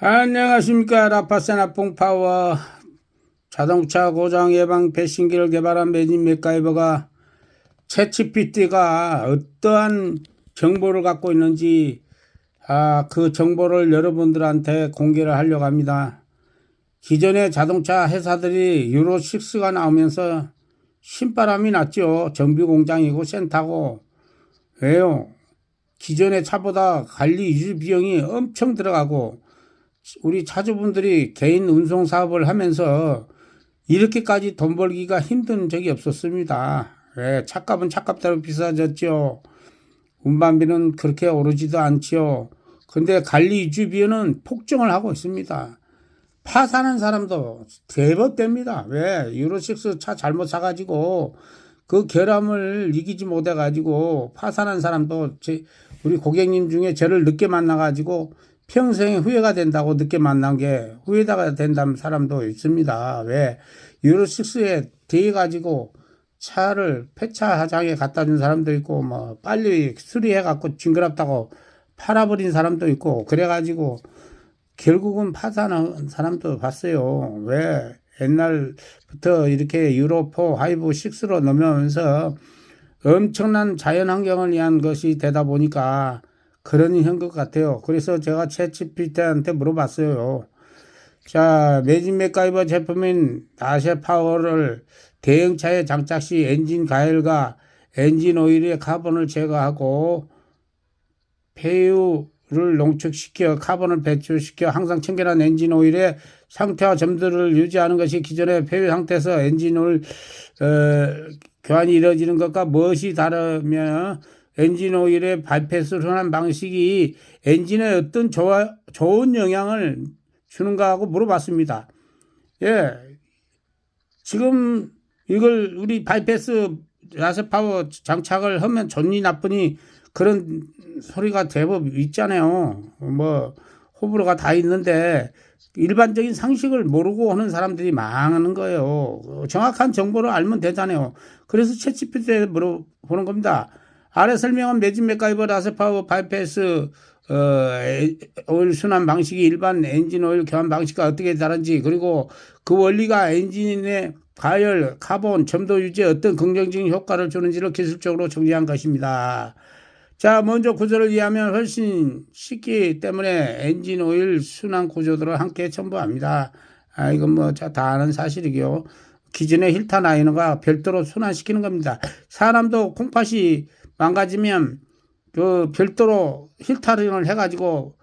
안녕하십니까. 라파세나 뽕파워 자동차 고장 예방 배신기를 개발한 매진 맥가이버가 챗GPT가 어떠한 정보를 갖고 있는지 그 정보를 여러분들한테 공개를 하려고 합니다. 기존의 자동차 회사들이 유로6가 나오면서 신바람이 났죠. 정비공장이고 센터고. 왜요? 기존의 차보다 관리 유지 비용이 엄청 들어가고 우리 차주분들이 개인 운송 사업을 하면서 이렇게까지 돈 벌기가 힘든 적이 없었습니다. 왜? 차값은 차값대로 비싸졌죠. 운반비는 그렇게 오르지도 않죠. 근데 관리 유지 비용은 폭증을 하고 있습니다. 파산한 사람도 대법됩니다. 왜? 유로6 차 잘못 사가지고 그 결함을 이기지 못해가지고 파산한 사람도 우리 고객님 중에 저를 늦게 만나가지고 평생에 후회가 된다고 늦게 만난 게 후회가 된다는 사람도 있습니다. 왜? 유로6에 대해가지고 차를 폐차장에 갖다 준 사람도 있고, 빨리 수리해갖고 징그럽다고 팔아버린 사람도 있고, 그래가지고 결국은 파산한 사람도 봤어요. 왜? 옛날부터 이렇게 유로4, 5, 6로 넘어오면서 엄청난 자연환경을 위한 것이 되다 보니까 그런 현 것 같아요. 그래서 제가 챗GPT한테 물어봤어요. 자, 매진 맥가이버 제품인 다셰 파워를 대형차에 장착 시 엔진 가열과 엔진 오일의 카본을 제거하고 폐유를 농축시켜 카본을 배출시켜 항상 청결한 엔진 오일의 상태와 점들을 유지하는 것이 기존의 폐유 상태에서 엔진 오일 교환이 이루어지는 것과 무엇이 다르며 엔진 오일의 바이패스를 하는 방식이 엔진에 어떤 좋은 영향을 주는가 하고 물어봤습니다. 예. 지금 이걸 우리 바이패스 다셰 파워 장착을 하면 좋니 나쁘니 그런 소리가 대법 있잖아요. 호불호가 다 있는데 일반적인 상식을 모르고 하는 사람들이 많은 거예요. 정확한 정보를 알면 되잖아요. 그래서 챗GPT에 물어보는 겁니다. 아래 설명은 매진 맥가이버 다셰 파워 바이패스 오일 순환 방식이 일반 엔진 오일 교환 방식과 어떻게 다른지, 그리고 그 원리가 엔진의 가열, 카본, 점도 유지에 어떤 긍정적인 효과를 주는지를 기술적으로 정리한 것입니다. 자, 먼저 구조를 이해하면 훨씬 쉽기 때문에 엔진 오일 순환 구조들을 함께 첨부합니다. 이건 다 아는 사실이고요. 기존의 힐타 라이너가 별도로 순환시키는 겁니다. 사람도 콩팥이 망가지면 그 별도로 힐타링을 해가지고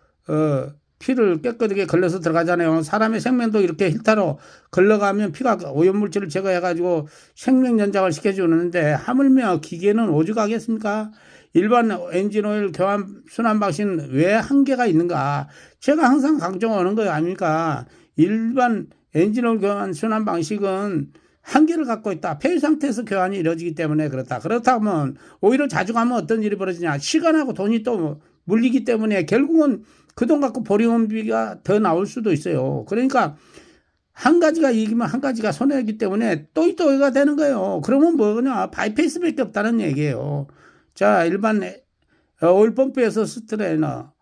피를 깨끗하게 걸러서 들어가잖아요. 사람의 생명도 이렇게 힐타로 걸러가면 피가 오염물질을 제거해가지고 생명 연장을 시켜주는데 하물며 기계는 오죽하겠습니까? 일반 엔진 오일 교환 순환 방식은 왜 한계가 있는가? 제가 항상 강조하는 거 아닙니까? 일반 엔진 오일 교환 순환 방식은 한계를 갖고 있다. 폐유 상태에서 교환이 이루어지기 때문에 그렇다. 그렇다면 오히려 자주 가면 어떤 일이 벌어지냐. 시간하고 돈이 또 물리기 때문에 결국은 그 돈 갖고 보리온비가 더 나올 수도 있어요. 그러니까 한 가지가 이기면 한 가지가 손해이기 때문에 또이또이가 되는 거예요. 그러면 뭐냐. 바이패스밖에 없다는 얘기예요. 자, 일반 오일 펌프에서 스트레이너,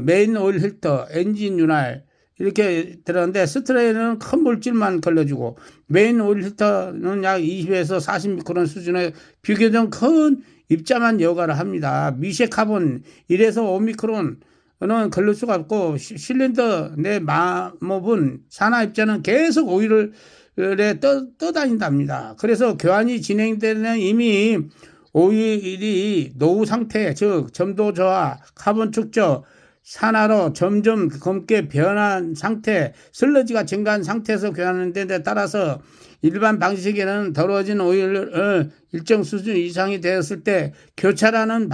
메인 오일 필터, 엔진 윤활 이렇게 들었는데 스트레이너는 큰 물질만 걸러주고 메인 오일 필터는 약 20에서 40미크론 수준의 비교적 큰 입자만 여과를 합니다. 미세 카본 1에서 5미크론은 걸릴 수가 없고 실린더 내 마모분 산화 입자는 계속 오일을 떠다닌답니다. 그래서 교환이 진행되는 이미 오일이 노후 상태, 즉 점도 저하, 카본 축적, 산화로 점점 검게 변한 상태, 슬러지가 증가한 상태에서 교환하는 데 따라서 일반 방식에는 더러워진 오일을 일정 수준 이상이 되었을 때 교차라는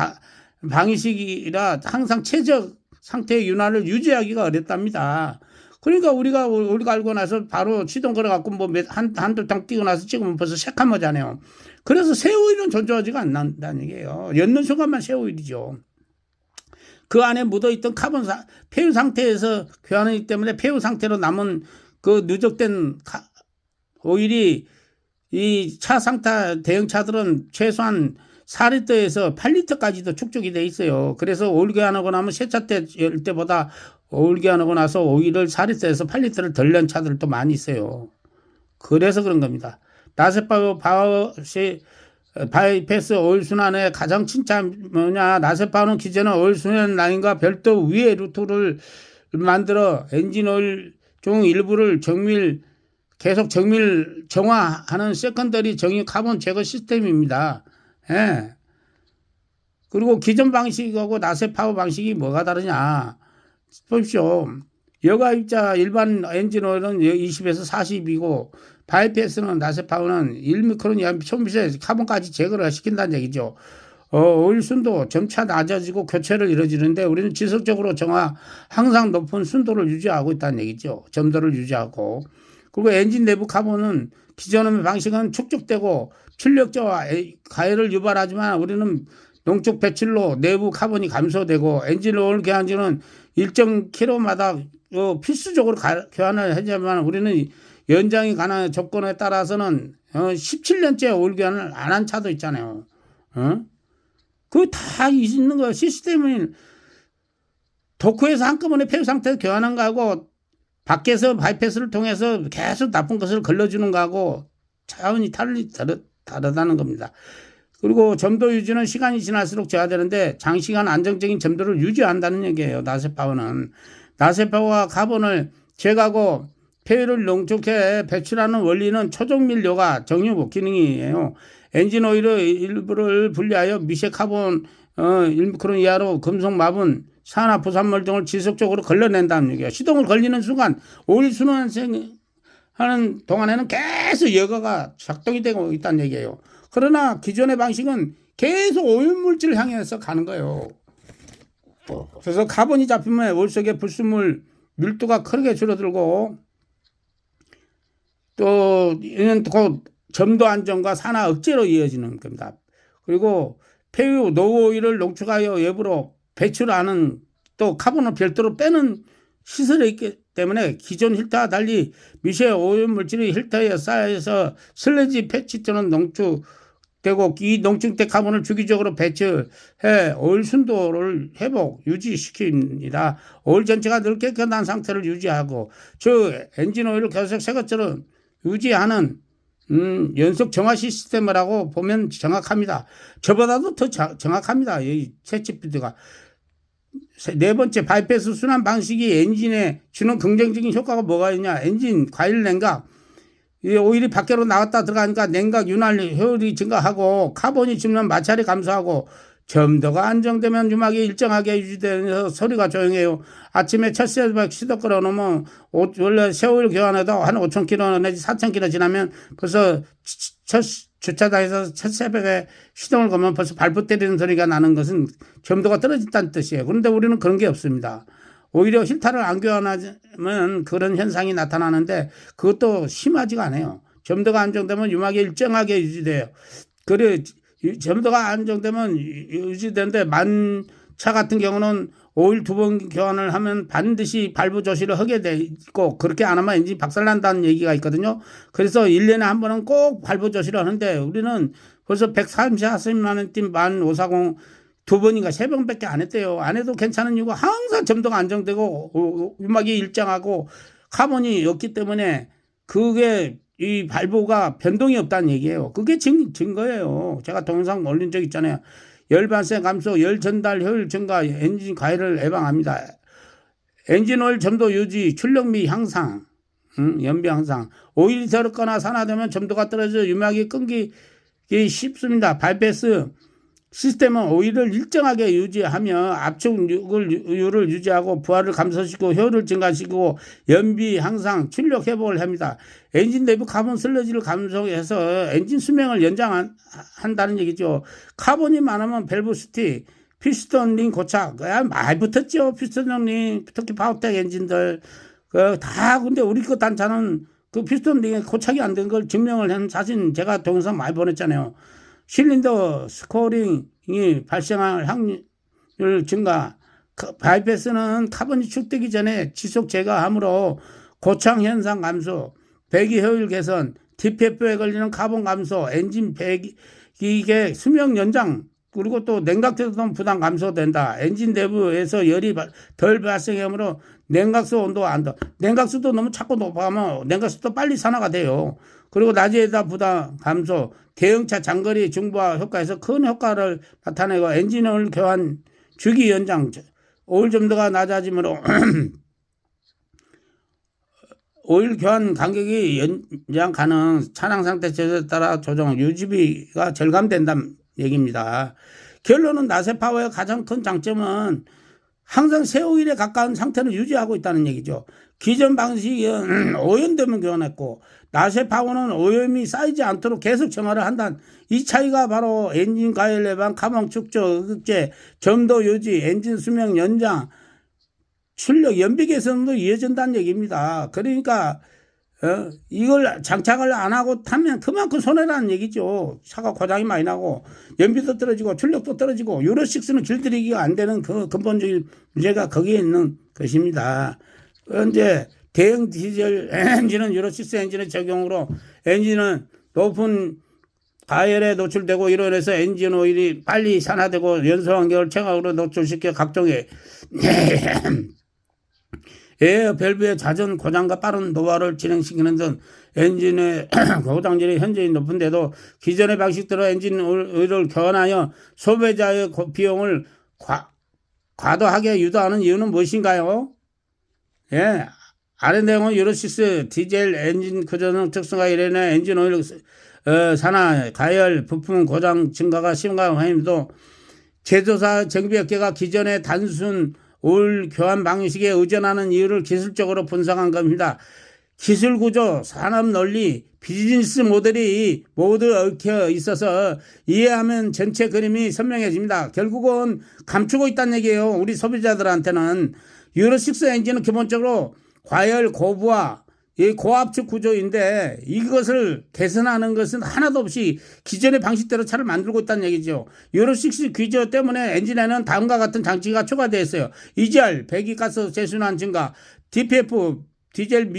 방식이라 항상 최적 상태의 윤활을 유지하기가 어렵답니다. 그러니까 우리가 알고 나서 바로 시동 걸어갖고 한두 탕 뛰고 나서 찍으면 벌써 새카매잖아요. 그래서 새 오일은 존재하지가 않는다는 얘기예요. 였는 순간만 새 오일이죠. 그 안에 묻어있던 폐유 상태에서 교환하기 때문에 폐유 상태로 남은 그 누적된 오일이 이 차 상태 대형 차들은 최소한 4리터에서 8리터까지도 축적이 돼 있어요. 그래서 오일 교환하고 나면 새 차 때보다 올겨하고 나서 오일을 4리터에서 8리터를 덜 낸 차들도 많이 있어요. 그래서 그런 겁니다. 나세파 바이패스 오일 순환의 가장 칭찬 뭐냐, 나세파는 기존의 오일 순환 라인과 별도 위에 루트를 만들어 엔진 오일 중 일부를 계속 정화하는 세컨더리 정유 카본 제거 시스템입니다. 예. 그리고 기존 방식하고 나세파 방식이 뭐가 다르냐 보십시오. 여가입자 일반 엔진 오일은 20에서 40이고 바이패스는 나세파는 1미크론 이하 초미세 카본까지 제거를 시킨다는 얘기죠. 오일 순도 점차 낮아지고 교체를 이루어지는데 우리는 지속적으로 항상 높은 순도를 유지하고 있다는 얘기죠. 점도를 유지하고. 그리고 엔진 내부 카본은 기존의 방식은 축적되고 출력저와 가열을 유발하지만 우리는 농축 배출로 내부 카본이 감소되고 엔진 오일 교환지는 일정 킬로마다 필수적으로 교환을 하지만 우리는 연장이 가능한 조건에 따라서는 17년째 오일 교환을 안 한 차도 있잖아요. 그거 다 있는 거 시스템을 도크에서 한꺼번에 폐유 상태에서 교환한 거하고 밖에서 바이패스를 통해서 계속 나쁜 것을 걸러주는 거하고 차원이 다르다는 겁니다. 그리고 점도 유지는 시간이 지날수록 저하되는데 장시간 안정적인 점도를 유지한다는 얘기예요. 나세파워는. 나세파워와 카본을 제거하고 폐유를 농축해 배출하는 원리는 초종밀 요가 정유 기능이에요. 엔진 오일의 일부를 분리하여 미세 카본 1미크론 이하로 금속 마분, 산화 부산물 등을 지속적으로 걸러낸다는 얘기예요. 시동을 걸리는 순간 오일 순환하는 동안에는 계속 여가가 작동이 되고 있다는 얘기예요. 그러나 기존의 방식은 계속 오염물질을 향해서 가는 거예요. 그래서 카본이 잡히면 오일 속의 불순물 밀도가 크게 줄어들고 또 이는 곧 점도 안정과 산화 억제로 이어지는 겁니다. 그리고 폐유 노오일을 농축하여 외부로 배출하는 또 카본을 별도로 빼는 시설이 있기 때문에 기존 힐터와 달리 미세 오염물질이 힐터에 쌓여서 슬러지 패치 또는 농축되고 이 농축된 카본을 주기적으로 배출해 오일 순도를 회복 유지시킵니다. 오일 전체가 늘 깨끗한 상태를 유지하고 즉 엔진 오일을 계속 새 것처럼 유지하는 연속 정화 시스템이라고 보면 정확합니다. 저보다도 더 정확합니다. 이 채치피드가. 네 번째, 바이패스 순환 방식이 엔진에 주는 긍정적인 효과가 뭐가 있냐. 엔진 과일 냉각. 오일이 밖으로 나갔다 들어가니까 냉각 윤활 효율이 증가하고 카본이 줍는 마찰이 감소하고 점도가 안정되면 유막이 일정하게 유지되면서 소리가 조용해요. 아침에 첫 새벽 시도 끌어놓으면 원래 새 오일 교환해도 한 5,000km 내지 4,000km 지나면 벌써 첫 주차장에서 첫 새벽에 시동을 걸면 벌써 발부 때리는 소리가 나는 것은 점도가 떨어졌다는 뜻이에요. 그런데 우리는 그런 게 없습니다. 오히려 힐터를 안 교환하면 그런 현상이 나타나는데 그것도 심하지가 않아요. 점도가 안정되면 유막이 일정하게 유지돼요. 그래 점도가 안정되면 유지되는데 만차 같은 경우는 오일 2번 교환을 하면 반드시 발부 조치를 하게 돼 있고 그렇게 안 하면 엔진 박살난다는 얘기가 있거든요. 그래서 1년에 한 번은 꼭 발부 조치를 하는데 우리는 벌써 140만 원 뛴 만 540 2번인가 3번밖에 안 했대요. 안 해도 괜찮은 이유가 항상 점도가 안정되고 유막이 일정하고 카본이 없기 때문에 그게 이 발부가 변동이 없다는 얘기예요. 그게 증거예요. 제가 동영상 올린 적 있잖아요. 열 발생 감소, 열 전달 효율 증가, 엔진 과열을 예방합니다. 엔진 오일 점도 유지, 출력 미 향상, 연비 향상. 오일이 더럽거나 산화되면 점도가 떨어져 유막이 끊기기 쉽습니다. 바이패스 시스템은 오일을 일정하게 유지하며 압축율을 유지하고 부하를 감소시키고 효율을 증가시키고 연비 향상, 출력 회복을 합니다. 엔진 내부 카본 슬러지를 감소해서 엔진 수명을 연장한다는 얘기죠. 카본이 많으면 밸브 스틱, 피스톤 링 고착, 많이 붙었죠. 피스톤 링, 특히 파워텍 엔진들 다. 근데 우리 거 단차는 그 피스톤 링에 고착이 안 된 걸 증명을 한 사진 제가 동영상 많이 보냈잖아요. 실린더 스코링이 발생할 확률 증가, 바이패스는 카본이 축되기 전에 지속 제거함으로 고착 현상 감소, 배기 효율 개선, DPF에 걸리는 카본 감소, 엔진 배기의 수명 연장, 그리고 또 냉각제동 부담 감소된다. 엔진 내부에서 열이 덜 발생하므로 냉각수 온도 안 더. 냉각수도 너무 자꾸 높아가면 냉각수도 빨리 산화가 돼요. 그리고 낮에다 부담 감소, 대형차 장거리 중부하 효과에서 큰 효과를 나타내고 엔진 오일 교환 주기 연장, 오일 점도가 낮아지므로 오일 교환 간격이 연장 가능, 차량 상태 제조에 따라 조정, 유지비가 절감된다는 얘기입니다. 결론은 나세 파워의 가장 큰 장점은 항상 새 오일에 가까운 상태를 유지하고 있다는 얘기죠. 기존 방식은 오염되면 교환했고 나세 파워는 오염이 쌓이지 않도록 계속 정화를 한다. 이 차이가 바로 엔진 가열 예방, 카본 축적, 억제, 점도 유지, 엔진 수명 연장, 출력, 연비 개선도 이어진다는 얘기입니다. 그러니까 이걸 장착을 안 하고 타면 그만큼 손해라는 얘기죠. 차가 고장이 많이 나고 연비도 떨어지고 출력도 떨어지고 유로6는 길들이기가 안 되는 그 근본적인 문제가 거기에 있는 것입니다. 현재 대형 디젤 엔진은 유로6 엔진의 적용으로 엔진은 높은 가열에 노출되고 이로 인해서 엔진 오일이 빨리 산화되고 연소 환경을 최악으로 노출시켜 각종의 에어 밸브의 잦은 고장과 빠른 노화를 진행시키는 등 엔진의 고장률이 현저히 높은데도 기존의 방식대로 엔진 오일을 교환하여 소비자의 비용을 과도하게 유도하는 이유는 무엇인가요? 예, 아래 내용은 유로6 디젤 엔진 구조는 특성과 이래내 엔진 오일 산화, 가열, 부품 고장 증가가 심각함에도 제조사 정비업계가 기존의 단순 오일 교환 방식에 의존하는 이유를 기술적으로 분석한 겁니다. 기술 구조, 산업 논리, 비즈니스 모델이 모두 얽혀 있어서 이해하면 전체 그림이 선명해집니다. 결국은 감추고 있다는 얘기예요. 우리 소비자들한테는. 유로6 엔진은 기본적으로 과열, 고부하, 이 고압축 구조인데 이것을 개선하는 것은 하나도 없이 기존의 방식대로 차를 만들고 있다는 얘기죠. 유로6 규제 때문에 엔진에는 다음과 같은 장치가 추가되어 있어요. EGR, 배기가스 재순환 증가, DPF, 디젤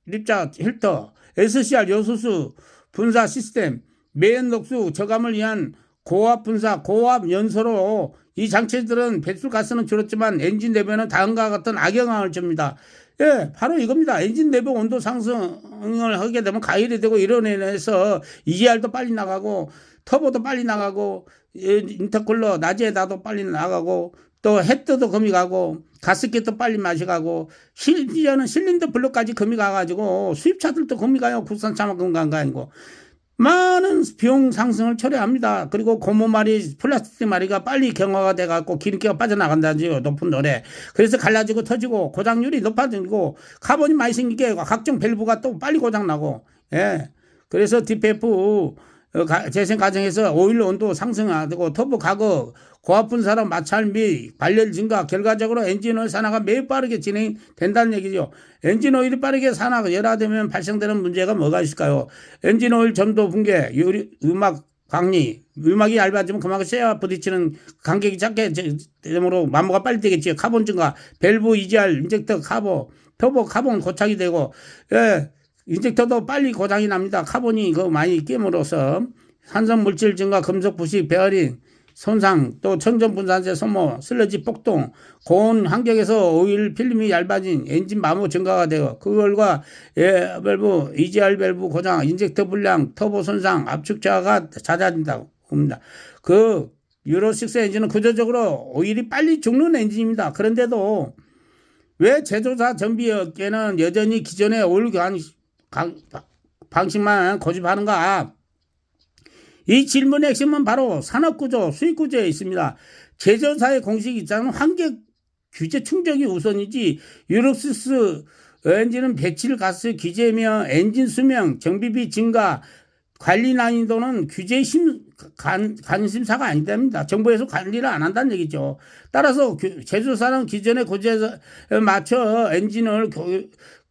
밀입자 필터, SCR 요소수 분사 시스템, 매연 녹수 저감을 위한 고압 분사, 고압 연소로 이 장치들은 배출가스는 줄었지만 엔진 내부에는 다음과 같은 악영향을 줍니다. 예, 바로 이겁니다. 엔진 내부 온도 상승을 하게 되면 가열이 되고 이런 인해서 EGR도 빨리 나가고 터보도 빨리 나가고 인터쿨러 낮에 놔도 빨리 나가고 또 헤드도 금이 가고 가스켓도 빨리 맛이 가고 실제는 실린더 블록까지 금이 가가지고 수입차들도 금이 가요. 국산차만 간 거 아니고. 많은 비용 상승을 초래합니다. 그리고 고무말이 플라스틱 마리가 빨리 경화가 돼갖고 기름기가 빠져나간다지요. 높은 노래. 그래서 갈라지고 터지고 고장률이 높아지고 카본이 많이 생기게 각종 밸브가 또 빨리 고장나고. 예. 그래서 DPF 재생 과정에서 오일 온도 상승하고 터보 가격, 고압 분사로 마찰 및 발열 증가, 결과적으로 엔진 오일 산화가 매우 빠르게 진행된다는 얘기죠. 엔진 오일이 빠르게 산화가 열화되면 발생되는 문제가 뭐가 있을까요? 엔진 오일 점도 붕괴, 음악 강리, 음악이 얇아지면 그만큼 쇠와 부딪히는 간격이 작게 되므로 마모가 빨리 되겠지요. 카본 증가, 밸브, EGR, 인젝터 카본, 터보 카본 고착이 되고, 예. 인젝터도 빨리 고장이 납니다. 카본이 많이 끼므로써 산성 물질 증가, 금속 부식, 베어링 손상, 또 천전 분산재 소모, 슬러지 폭동, 고온 환경에서 오일 필름이 얇아진 엔진 마모 증가가 되고 그걸과 밸브, EGR 밸브 고장, 인젝터 불량, 터보 손상, 압축 저하가 잦아진다고 봅니다. 그 유로6 엔진은 구조적으로 오일이 빨리 죽는 엔진입니다. 그런데도 왜 제조사 정비업계는 여전히 기존의 오일 교환 방식만 고집하는가? 이 질문의 핵심은 바로 산업구조, 수익구조에 있습니다. 제조사의 공식 입장은 환경 규제 충족이 우선이지 유로6 엔진은 배출가스 규제며 엔진 수명, 정비비 증가, 관리 난이도는 규제 관심사가 아니답니다. 정부에서 관리를 안 한다는 얘기죠. 따라서 제조사는 기존의 구제에 맞춰 엔진을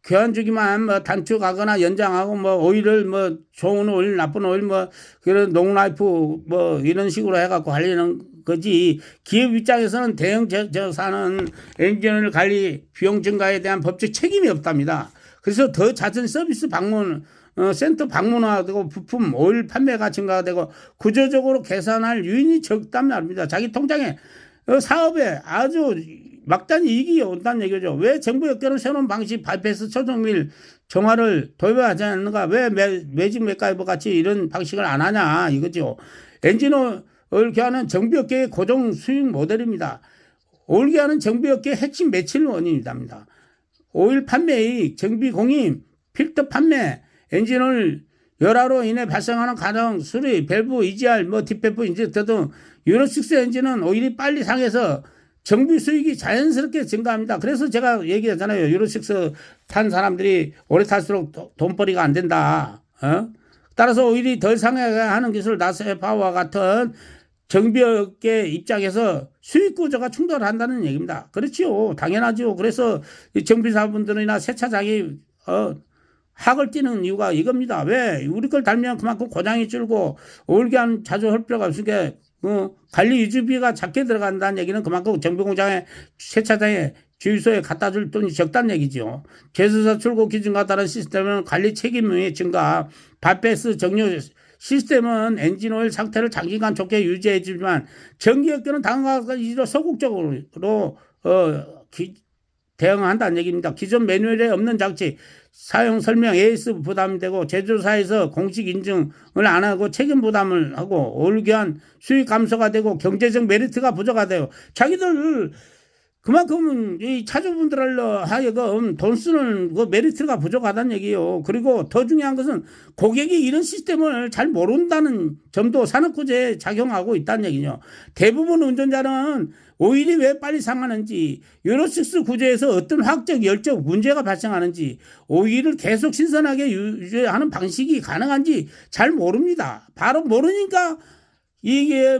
교환 주기만 단축하거나 연장하고 오일을 좋은 오일, 나쁜 오일 그런 롱라이프 이런 식으로 해갖고 관리하는 거지. 기업 입장에서는 대형 제조사는 엔진오일 관리 비용 증가에 대한 법적 책임이 없답니다. 그래서 더 잦은 서비스 방문 센터 방문화되고 부품 오일 판매가 증가되고 구조적으로 계산할 유인이 적단 말입니다. 자기 통장에 사업에 아주 막단 이익이 온다는 얘기죠. 왜 정부 역계는 새로운 방식 바이패스 초정밀 정화를 도입하지 않는가? 왜 매직 맥가이버 같이 이런 방식을 안 하냐 이거죠. 엔진오일 교환은 정부 역계의 고정 수익 모델입니다. 오일 교환은 정부 역계의 핵심 매출 원인입니다. 오일 판매이익, 정비 공임, 필터 판매, 엔진오일 열화로 인해 발생하는 가동, 수리, 밸브, EGR, 딥밸브 인젝터 등 유로6 엔진은 오일이 빨리 상해서 정비 수익이 자연스럽게 증가합니다. 그래서 제가 얘기했잖아요. 유로6 탄 사람들이 오래 탈수록 돈벌이가 안 된다. 따라서 오일이 덜 상해야 하는 기술 나스에파와 같은 정비업계 입장에서 수익 구조가 충돌한다는 얘기입니다. 그렇지요. 당연하죠. 그래서 정비사분들이나 세차장이 학을 띄는 이유가 이겁니다. 왜? 우리 걸 달면 그만큼 고장이 줄고 오일교환 자주 할 필요가 없으니까 관리 유지비가 작게 들어간다는 얘기는 그만큼 정비공장에 세차장에 주유소에 갖다 줄 돈이 적다는 얘기죠. 제조사 출고 기준과 다른 시스템은 관리 책임의 증가, 바이패스 정류 시스템은 엔진오일 상태를 장기간 좋게 유지해주지만 전기업계는 다음과 같이 소극적으로 대응한다는 얘기입니다. 기존 매뉴얼에 없는 장치, 사용 설명 AS 부담되고 제조사에서 공식 인증을 안 하고 책임 부담을 하고 오일 교환 수익 감소가 되고 경제적 메리트가 부족하가 돼요. 자기들 그만큼 이 차주분들로 하여금 돈 쓰는 그 메리트가 부족하다는 얘기예요. 그리고 더 중요한 것은 고객이 이런 시스템을 잘 모른다는 점도 산업구조에 작용하고 있다는 얘기죠. 대부분 운전자는 오일이 왜 빨리 상하는지, 유로6 구조에서 어떤 화학적 열적 문제가 발생하는지, 오일을 계속 신선하게 유지하는 방식이 가능한지 잘 모릅니다. 바로 모르니까 이게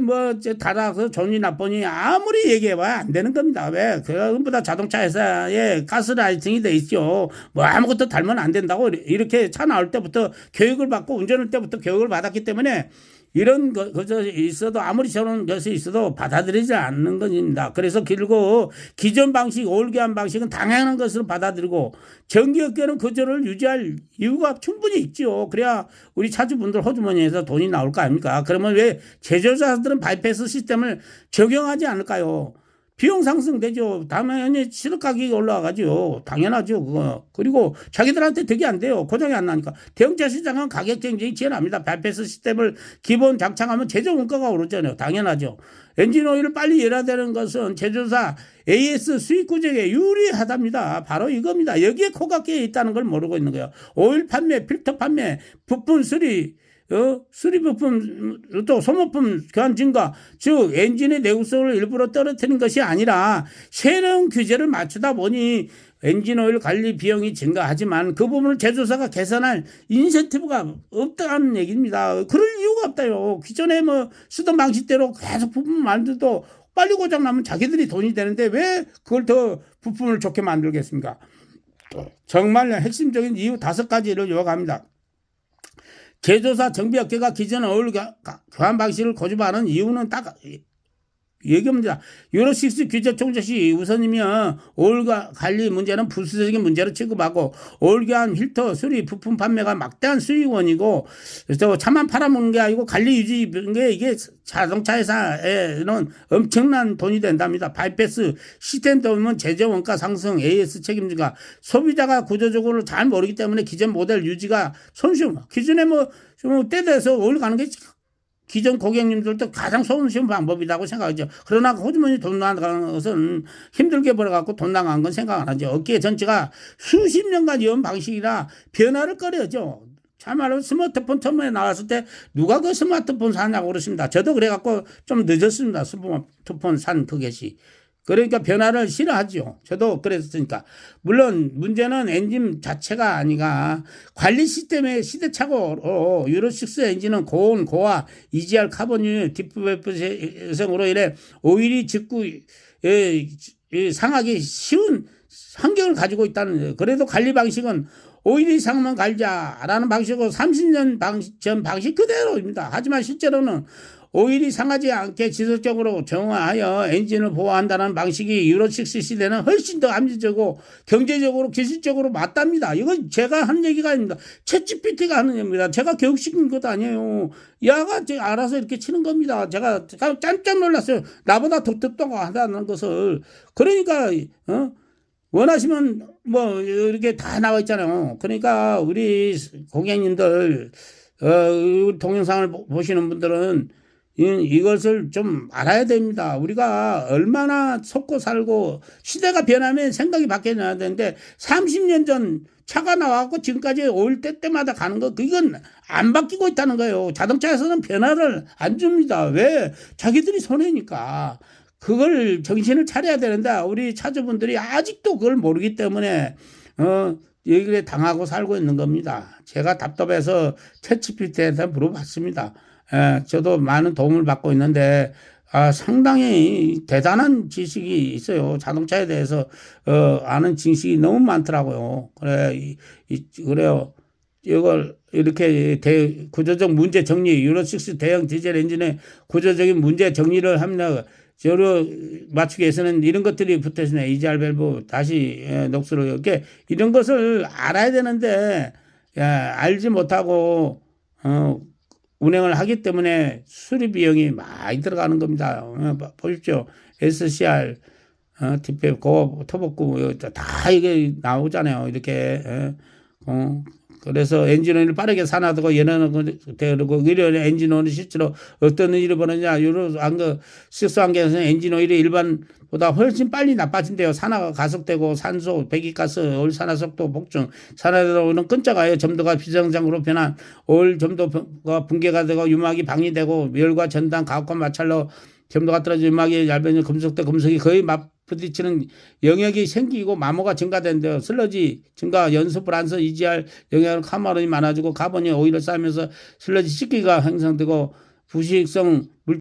달아서 좋니 나쁘니 아무리 얘기해봐야 안 되는 겁니다. 왜? 그보다 자동차 회사에 가스라이팅이 돼 있죠. 아무것도 달면 안 된다고 이렇게 차 나올 때부터 교육을 받고 운전할 때부터 교육을 받았기 때문에 이런 것이 있어도 아무리 저런 것이 있어도 받아들이지 않는 것입니다. 그래서 길고 기존 방식, 오일 교환 방식은 당연한 것으로 받아들이고 전기업계는 그저를 유지할 이유가 충분히 있죠. 그래야 우리 차주분들 호주머니에서 돈이 나올 거 아닙니까? 그러면 왜 제조사들은 바이패스 시스템을 적용하지 않을까요? 비용 상승되죠. 당연히 실업 가격이 올라가죠. 당연하죠. 그거. 그리고 자기들한테 득이 안 돼요. 고장이 안 나니까. 대형차 시장은 가격 경쟁이 치열합니다. 바이패스 시스템을 기본 장착하면 제조 원가가 오르잖아요. 당연하죠. 엔진 오일을 빨리 열어야 되는 것은 제조사 AS 수익 구조에 유리하답니다. 바로 이겁니다. 여기에 코가 끼어 있다는 걸 모르고 있는 거예요. 오일 판매, 필터 판매, 부품 수리, 수리 부품 또 소모품 교환 증가, 즉 엔진의 내구성을 일부러 떨어뜨리는 것이 아니라 새로운 규제를 맞추다 보니 엔진오일 관리 비용이 증가하지만 그 부분을 제조사가 개선할 인센티브가 없다는 얘기입니다. 그럴 이유가 없다요. 기존에 쓰던 방식대로 계속 부품 만들도 빨리 고장 나면 자기들이 돈이 되는데 왜 그걸 더 부품을 좋게 만들겠습니까? 정말 핵심적인 이유 5가지를 요약합니다. 제조사 정비업계가 기존 오일 교환 방식을 고집하는 이유는 딱 얘기합니다. 유로6 규제 통제 시 우선이면 오일 관리 문제는 부수적인 문제로 취급하고 오일 교환 필터 수리 부품 판매가 막대한 수익원이고 그래서 차만 팔아먹는 게 아니고 관리 유지 게 이게 자동차 회사에는 엄청난 돈이 된답니다. 바이패스 시스템 때문에 제조 원가 상승, AS 책임지가 소비자가 구조적으로 잘 모르기 때문에 기존 모델 유지가 손쉬움. 기존에 때 돼서 오일 가는 게 기존 고객님들도 가장 손쉬운 방법이라고 생각하죠. 그러나 호주머니 돈 나가는 것은 힘들게 벌어갖고 돈 나간 건 생각 안 하죠. 업계 전체가 수십 년간 이어온 방식이라 변화를 꺼려죠. 참말로 스마트폰 처음에 나왔을 때 누가 그 스마트폰 사냐고 그러십니다. 저도 그래갖고 좀 늦었습니다. 스마트폰 산 그것이. 그러니까 변화를 싫어하죠. 저도 그랬으니까. 물론 문제는 엔진 자체가 아니라 관리 시스템의 시대착오로 유로6 엔진은 고온, 고화, EGR, 카본유, 딥밸브성으로 인해 오일이 직구 상하기 쉬운 환경을 가지고 있다는 거예요. 그래도 관리 방식은 오일이 상하면 갈자라는 방식으로 30년 전 방식 그대로입니다. 하지만 실제로는 오일이 상하지 않게 지속적으로 정화하여 엔진을 보호한다는 방식이 유로6 시대는 훨씬 더 합리적이고 경제적으로 기술적으로 맞답니다. 이건 제가 한 얘기가 아닙니다. 챗GPT가 하는 얘기입니다. 제가 교육시킨 것도 아니에요. 야가 알아서 이렇게 치는 겁니다. 제가 깜짝 놀랐어요. 나보다 더 똑똑하다는 것을. 그러니까 원하시면 뭐 이렇게 다 나와 있잖아요. 그러니까 우리 고객님들 동영상을 보시는 분들은 이것을 좀 알아야 됩니다. 우리가 얼마나 속고 살고 시대가 변하면 생각이 바뀌어야 되는데 30년 전 차가 나와갖고 지금까지 오일 때마다 가는 거 이건 안 바뀌고 있다는 거예요. 자동차에서는 변화를 안 줍니다. 왜? 자기들이 손해니까. 그걸 정신을 차려야 되는데 우리 차주분들이 아직도 그걸 모르기 때문에 얘기를 당하고 살고 있는 겁니다. 제가 답답해서 챗GPT한테 물어봤습니다. 저도 많은 도움을 받고 있는데 상당히 대단한 지식이 있어요. 자동차에 대해서 아는 지식이 너무 많더라고요. 그래요. 이걸 이렇게 구조적 문제 정리, 유로6 대형 디젤 엔진의 구조적인 문제 정리를 합니다. 저로 맞추기 위해서는 이런 것들이 붙어 있으네. EGR 밸브 다시 녹수를 이렇게 이런 것을 알아야 되는데 알지 못하고 운행을 하기 때문에 수리 비용이 많이 들어가는 겁니다. 보십시오. SCR, TPF, 터보급 다 이게 나오잖아요. 이렇게 그래서 엔진오일을 빠르게 산화되고 연화되고 이런 엔진오일이 실제로 어떤 일이 벌어지냐 유로6 환경에서는 엔진오일이 일반보다 훨씬 빨리 나빠진대요. 산화가 가속되고 산소, 배기가스, 오일 산화 속도 복중, 산화되다 오는 끈적하여 점도가 비정상으로 변한 오일 점도가 붕괴가 되고 유막이 방이되고 열과 전단, 가혹과 마찰로 점도가 떨어져 유막이 얇은 금속대 금속이 거의 부딪히는 영역이 생기고 마모가 증가된대요. 슬러지 증가, 연소 불안서, EGR 영향으로 카마론이 많아지고 카본이 오일을 쌓으면서 슬러지 씻기가 형성되고 부식성